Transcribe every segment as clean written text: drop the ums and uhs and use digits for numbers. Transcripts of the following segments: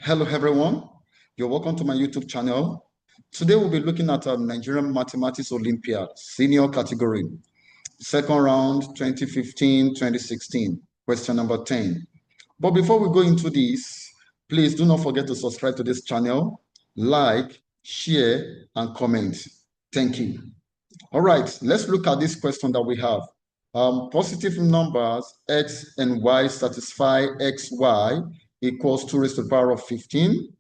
Hello everyone, you're welcome to my YouTube channel. Today we'll be looking at a Nigerian Mathematics Olympiad senior category, second round 2015-2016, question number 10. But before we go into this, please do not forget to subscribe to this channel, like, share, and comment. Thank you. All right, let's look at this question that we have. Positive numbers x and y satisfy xy equals 2 raised to the power of 15,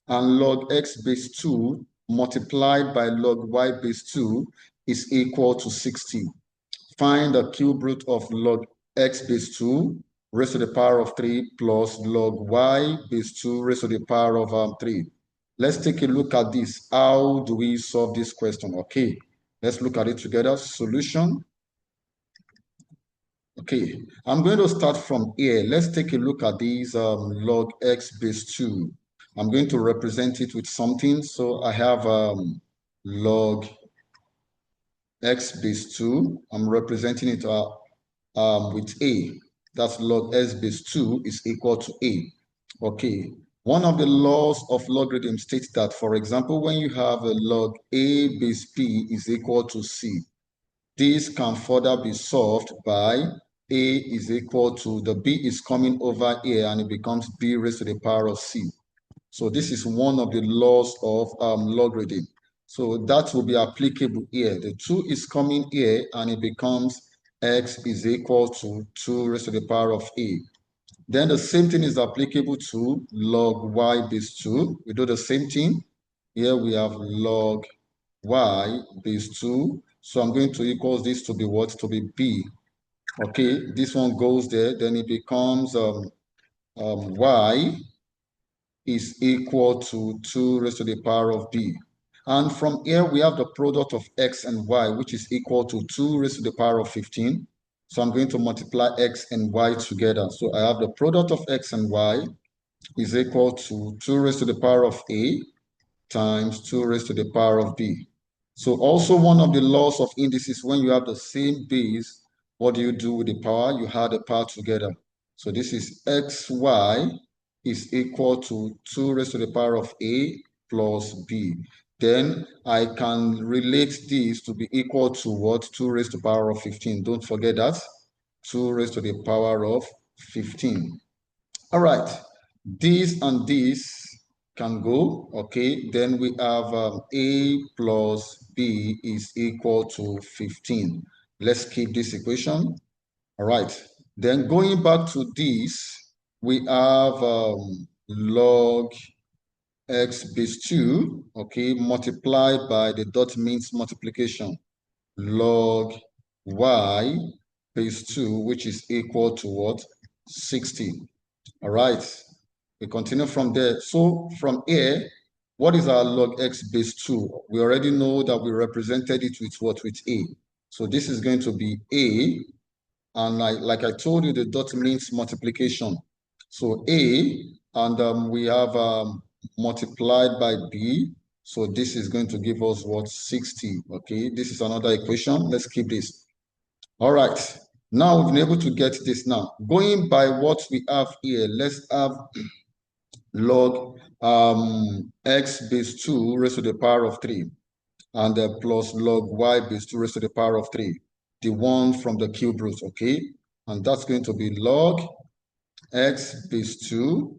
and log x base 2 multiplied by log y base 2 is equal to 60. Find the cube root of log x base 2 raised to the power of 3 plus log y base 2 raised to the power of 3. Let's take a look at this. How do we solve this question? Okay, let's look at it together. Solution. Okay, I'm going to start from here. Let's take a look at these log x base 2. I'm going to represent it with something. So I have log x base 2. I'm representing it with a. That's log x base 2 is equal to a. Okay, one of the laws of logarithm states that, for example, when you have a log a base b is equal to c, this can further be solved by a is equal to, the b is coming over here and it becomes b raised to the power of c. So this is one of the laws of logarithm. So that will be applicable here. The 2 is coming here and it becomes x is equal to 2 raised to the power of a. Then the same thing is applicable to log y base 2. We do the same thing. Here we have log y base 2. So I'm going to equal this to be what? To be b. Okay, this one goes there. Then it becomes y is equal to 2 raised to the power of b. And from here, we have the product of x and y, which is equal to 2 raised to the power of 15. So I'm going to multiply x and y together. So I have the product of x and y is equal to 2 raised to the power of a times 2 raised to the power of b. So also one of the laws of indices, when you have the same base, what do you do with the power? You add the power together. So this is xy is equal to 2 raised to the power of a plus b. Then I can relate this to be equal to what? 2 raised to the power of 15. Don't forget that. 2 raised to the power of 15. All right. This and this can go. Okay. Then we have a plus b is equal to 15. Let's keep this equation. All right. Then going back to this, we have log x base 2, okay, multiplied by the dot means multiplication, log y base 2, which is equal to what? 60. All right. We continue from there. So from here, what is our log x base 2? We already know that we represented it with what? With a. So this is going to be a. And like I told you, the dot means multiplication. So a, and we have multiplied by b. So this is going to give us what? 60. Okay, this is another equation. Let's keep this. All right. Now we've been able to get this now. Going by what we have here, let's have log x base 2 raised to the power of 3 and plus log y base 2 raised to the power of 3. The one from the cube root, okay? And that's going to be log x base 2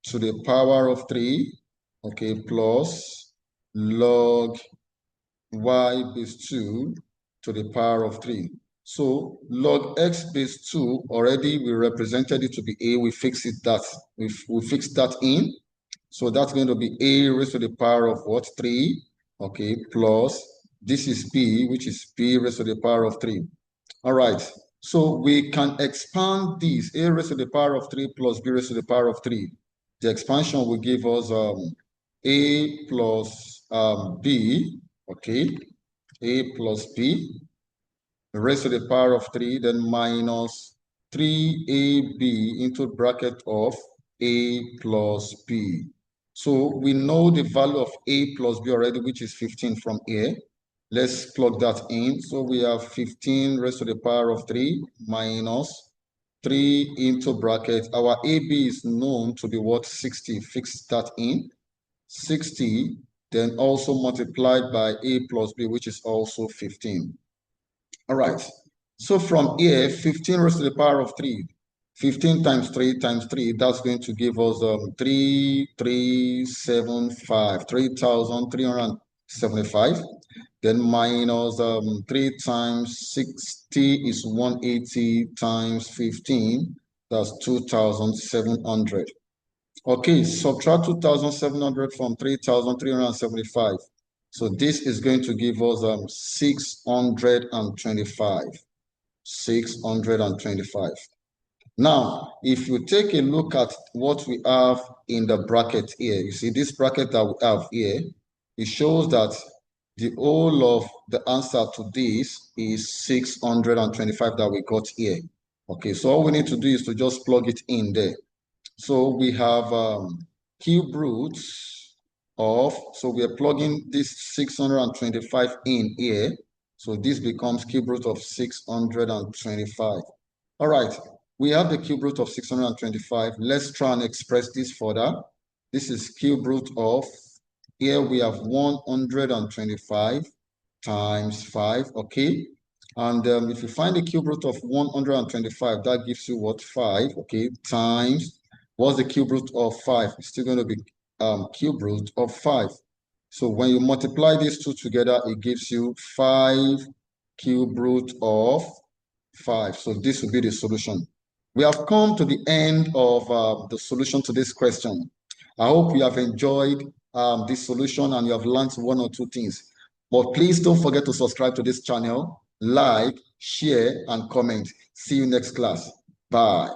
to the power of 3, okay, plus log y base 2 to the power of 3. So log x base 2, already we represented it to be a, we fixed it that, we fixed that in. So that's going to be a raised to the power of what? 3, okay, plus this is b, which is b raised to the power of 3. All right, so we can expand this, a raised to the power of 3 plus b raised to the power of 3. The expansion will give us a plus b, okay, a plus b raised to the power of 3, then minus 3ab into bracket of a plus b. So we know the value of a plus b already, which is 15 from here. Let's plug that in. So we have 15 raised to the power of 3 minus 3 into bracket. Our AB is known to be what? 60. Fix that in. 60, then also multiplied by A plus B, which is also 15. All right. So from here, 15 raised to the power of 3. 15 times 3 times 3, that's going to give us 3,375, 3,375. Then minus 3 times 60 is 180 times 15, that's 2,700. Okay, subtract 2,700 from 3,375. So this is going to give us 625. 625. Now, if you take a look at what we have in the bracket here, you see this bracket that we have here, it shows that the whole of the answer to this is 625 that we got here. Okay, so all we need to do is to just plug it in there. So we have cube roots of, so we are plugging this 625 in here. So this becomes cube root of 625. All right, we have the cube root of 625. Let's try and express this further. This is cube root of, here we have 125 times 5, okay? And if you find the cube root of 125, that gives you what? 5, okay? Times, what's the cube root of 5? It's still going to be cube root of 5. So when you multiply these two together, it gives you 5 cube root of 5. So this will be the solution. We have come to the end of the solution to this question. I hope you have enjoyed this solution and you have learned one or two things. But please don't forget to subscribe to this channel, like, share, and comment. See you next class. Bye.